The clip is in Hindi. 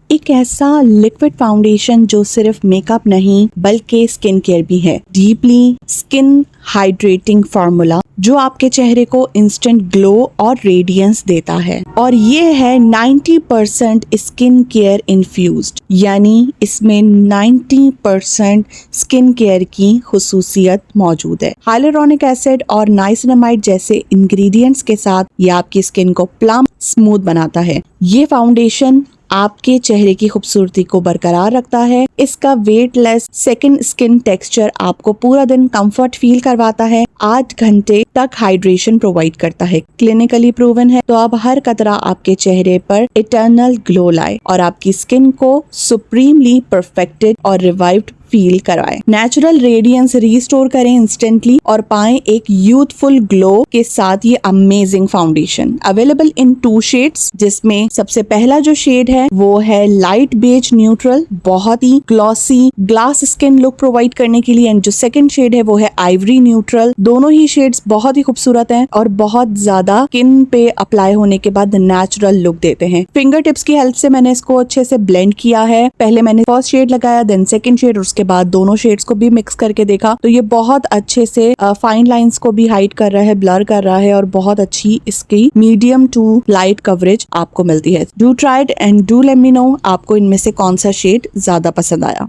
एक ऐसा लिक्विड फाउंडेशन जो सिर्फ मेकअप नहीं बल्कि स्किन केयर भी है। डीपली स्किन हाइड्रेटिंग फॉर्मूला जो आपके चेहरे को इंस्टेंट ग्लो और रेडियंस देता है, और ये है 90% स्किन केयर इन्फ्यूज्ड, यानी इसमें 90% स्किन केयर की खुसूसियत मौजूद है। हाइलुरोनिक एसिड और नाइसिनामाइड जैसे इंग्रेडिएंट्स के साथ ये आपकी स्किन को प्लम स्मूथ बनाता है। ये फाउंडेशन आपके चेहरे की खूबसूरती को बरकरार रखता है। इसका वेटलेस सेकंड स्किन टेक्सचर आपको पूरा दिन कंफर्ट फील करवाता है, 8 घंटे तक हाइड्रेशन प्रोवाइड करता है, क्लिनिकली प्रूवन है। तो अब हर कतरा आपके चेहरे पर इटर्नल ग्लो लाए और आपकी स्किन को सुप्रीमली परफेक्टेड और रिवाइव्ड फील कराए। नेचुरल रेडियंस रिस्टोर करें इंस्टेंटली और पाएं एक यूथफुल ग्लो के साथ ये amazing foundation. Available in 2 shades, जिसमें सबसे पहला जो शेड है वो है लाइट बेज न्यूट्रल, बहुत ही glossy glass skin look provide करने के लिए, एंड जो सेकंड शेड है वो है आइवरी न्यूट्रल। दोनों ही शेड्स बहुत ही खूबसूरत हैं और बहुत ज्यादा स्किन पे अप्लाई होने के बाद नेचुरल लुक देते हैं। फिंगर टिप्स की हेल्प से मैंने इसको अच्छे से ब्लेंड किया है। पहले मैंने फर्स्ट शेड लगाया, देन सेकंड शेड, उसके बाद दोनों शेड्स को भी मिक्स करके देखा तो ये बहुत अच्छे से फाइन लाइंस को भी हाइड कर रहा है, ब्लर कर रहा है, और बहुत अच्छी इसकी मीडियम टू लाइट कवरेज आपको मिलती है। Do try it and do let me know आपको इनमें से कौन सा शेड ज्यादा पसंद आया।